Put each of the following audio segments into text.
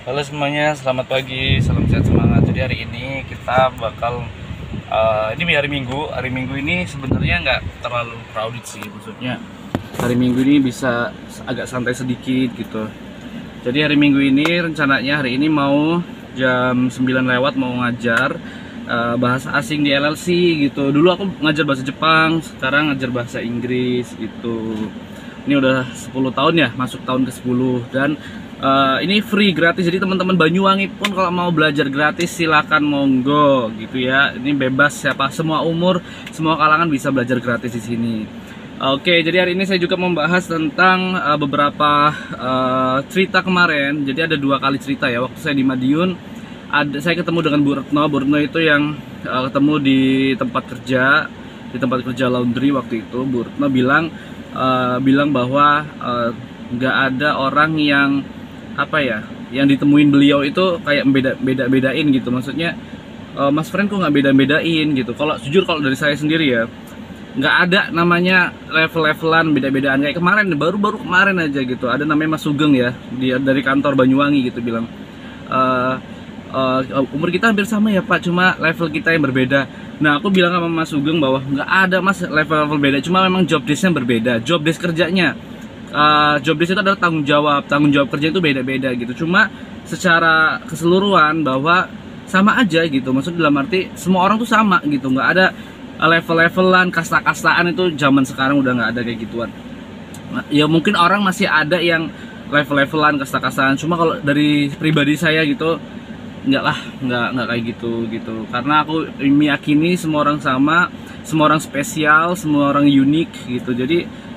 Halo semuanya, selamat pagi, salam sehat semangat. Jadi hari ini kita bakal ini hari Minggu. Hari Minggu ini sebenarnya nggak terlalu crowded sih, maksudnya hari Minggu ini bisa agak santai sedikit gitu. Jadi hari Minggu ini rencananya hari ini mau jam 9 lewat mau ngajar bahasa asing di LLC gitu. Dulu aku ngajar bahasa Jepang, sekarang ngajar bahasa Inggris gitu. Ini udah 10 tahun ya, masuk tahun ke-10 dan ini free gratis, jadi teman-teman Banyuwangi pun kalau mau belajar gratis silakan monggo gitu ya. Ini bebas, siapa semua umur, semua kalangan bisa belajar gratis di sini. Oke, jadi hari ini saya juga membahas tentang beberapa cerita kemarin. Jadi ada 2 kali cerita ya. Waktu saya di Madiun, saya ketemu dengan Bu Retno. Bu Retno itu yang ketemu di tempat kerja laundry waktu itu. Bu Retno bilang bahwa nggak ada orang yang yang ditemuin beliau itu kayak bedain gitu. Maksudnya Mas Friend kok nggak bedain gitu. Kalau jujur, kalau dari saya sendiri ya, nggak ada namanya level-levelan beda-bedaan. Kayak kemarin, baru kemarin aja gitu, ada namanya Mas Sugeng ya, dia dari kantor Banyuwangi gitu, bilang umur kita hampir sama ya Pak, cuma level kita yang berbeda. Nah, aku bilang sama Mas Sugeng bahwa nggak ada Mas level-level beda, cuma memang job desk-nya berbeda, job desk kerjanya. Job desk itu adalah tanggung jawab kerja itu beda-beda gitu. Cuma secara keseluruhan bahwa sama aja gitu. Maksud dalam arti semua orang tuh sama gitu, nggak ada level-levelan, kasta-kastaan. Itu zaman sekarang udah nggak ada kayak gituan. Ya mungkin orang masih ada yang level-levelan, kasta-kastaan. Cuma kalau dari pribadi saya gitu, nggak kayak gitu. Karena aku meyakini semua orang sama, semua orang spesial, semua orang unik gitu. Jadi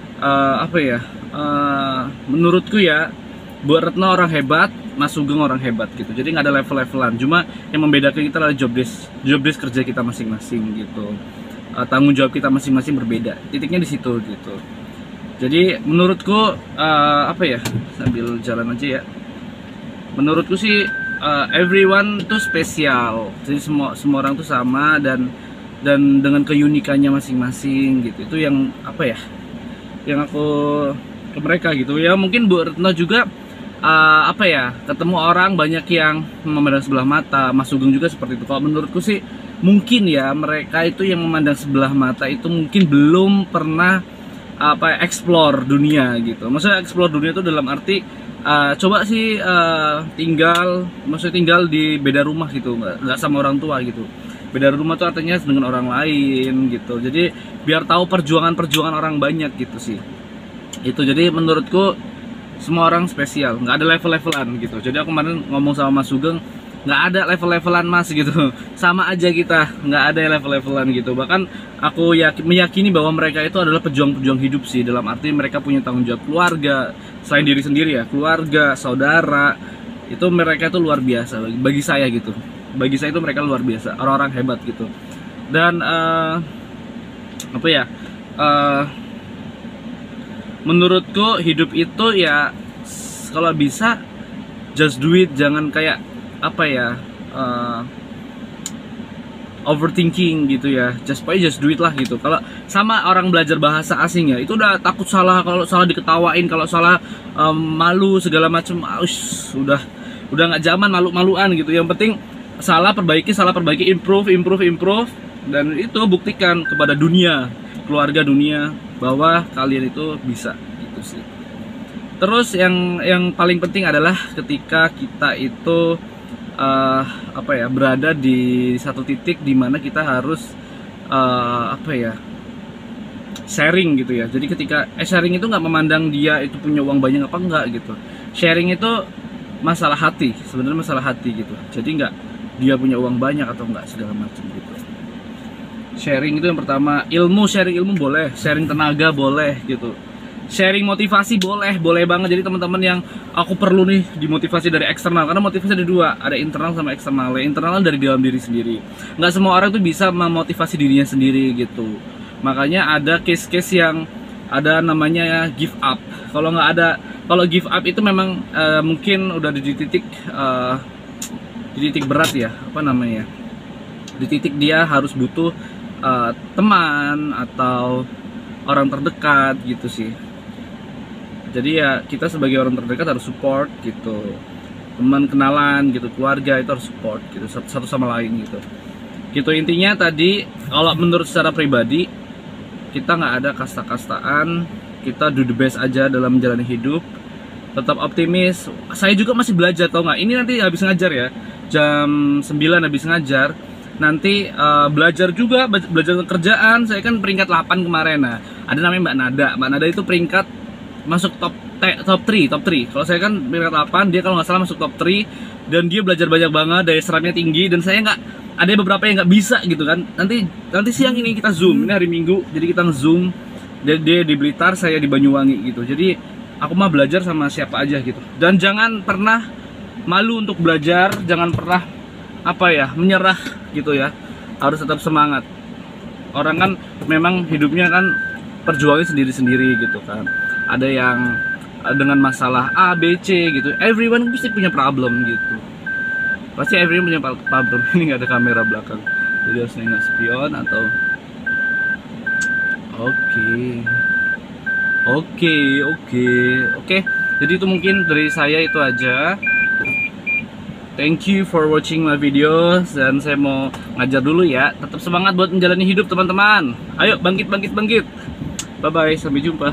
menurutku ya, Bu Retno orang hebat, Mas Sugeng orang hebat gitu. Jadi nggak ada level-levelan. Cuma yang membedakan kita adalah job desk kerja kita masing-masing gitu. Tanggung jawab kita masing-masing berbeda. Titiknya di situ gitu. Jadi menurutku sambil jalan aja ya. Menurutku sih everyone tuh spesial. Jadi semua orang tuh sama dan dengan keunikannya masing-masing gitu. Itu yang yang aku ke mereka gitu ya. Mungkin Bu Retno juga ketemu orang banyak yang memandang sebelah mata. Mas Sugeng juga seperti itu. Kalau menurutku sih mungkin ya, mereka itu yang memandang sebelah mata itu mungkin belum pernah explore dunia gitu. Maksudnya explore dunia itu dalam arti coba sih tinggal di beda rumah gitu, nggak sama orang tua gitu. Beda rumah tuh artinya dengan orang lain gitu. Jadi biar tahu perjuangan orang banyak gitu sih. Itu jadi menurutku semua orang spesial, nggak ada level-levelan gitu. Jadi aku kemarin ngomong sama Mas Sugeng, nggak ada level-levelan Mas gitu. Sama aja kita, nggak ada level-levelan gitu. Bahkan aku meyakini bahwa mereka itu adalah pejuang-pejuang hidup sih. Dalam arti mereka punya tanggung jawab keluarga, selain diri sendiri ya, keluarga, saudara. Itu mereka itu luar biasa bagi saya gitu. Bagi saya itu mereka luar biasa, orang-orang hebat gitu. Dan menurutku hidup itu ya, kalau bisa just do it, jangan kayak overthinking gitu ya. Just do it lah gitu. Kalau sama orang belajar bahasa asing ya, itu udah takut salah, kalau salah diketawain, kalau salah malu segala macam. Udah nggak zaman malu-maluan gitu. Yang penting salah perbaiki, improve, dan itu buktikan kepada dunia, keluarga dunia, bahwa kalian itu bisa gitu sih. Terus yang paling penting adalah ketika kita itu berada di satu titik di mana kita harus sharing gitu ya. Jadi ketika sharing itu nggak memandang dia itu punya uang banyak apa enggak gitu. Sharing itu masalah hati, sebenarnya masalah hati gitu. Jadi nggak dia punya uang banyak atau enggak segala macam gitu. Sharing itu yang pertama. Sharing ilmu boleh, sharing tenaga boleh gitu. Sharing motivasi boleh banget. Jadi teman-teman yang aku perlu nih dimotivasi dari eksternal, karena motivasi ada 2, ada internal sama eksternal. Internal dari dalam diri sendiri. Nggak semua orang tuh bisa memotivasi dirinya sendiri gitu. Makanya ada case-case yang ada namanya give up. Kalau give up itu memang mungkin udah di titik berat ya, di titik dia harus butuh teman atau orang terdekat gitu sih. Jadi ya kita sebagai orang terdekat harus support gitu. teman kenalan gitu, keluarga itu harus support gitu, satu sama lain gitu. Gitu intinya tadi. Kalau menurut secara pribadi, kita nggak ada kasta-kastaan, kita do the best aja dalam menjalani hidup, tetap optimis. Saya juga masih belajar, tau nggak? Ini nanti habis ngajar ya, jam 9 habis ngajar, nanti belajar juga, belajar kerjaan. Saya kan peringkat 8 kemarin. Nah, ada namanya Mbak Nada itu peringkat masuk top 3. Kalau saya kan peringkat 8, dia kalau nggak salah masuk top 3, dan dia belajar banyak banget, daya serapnya tinggi, dan saya nggak, ada beberapa yang nggak bisa gitu kan. Nanti siang ini kita zoom, ini hari Minggu, jadi kita nge-zoom. Dia di Blitar, saya di Banyuwangi gitu. Jadi aku mah belajar sama siapa aja gitu. Dan jangan pernah malu untuk belajar, jangan pernah menyerah gitu ya. Harus tetap semangat. Orang kan memang hidupnya kan perjuangnya sendiri-sendiri gitu kan. Ada yang dengan masalah A, B, C gitu. Everyone pasti punya problem gitu. Pasti everyone punya problem. Ini nggak ada kamera belakang, jadi harus nengok spion atau Oke. Jadi itu mungkin dari saya, itu aja. Thank you for watching my videos, dan saya mau ngajar dulu ya. Tetap semangat buat menjalani hidup teman-teman. Ayo bangkit. Bye bye, sampai jumpa.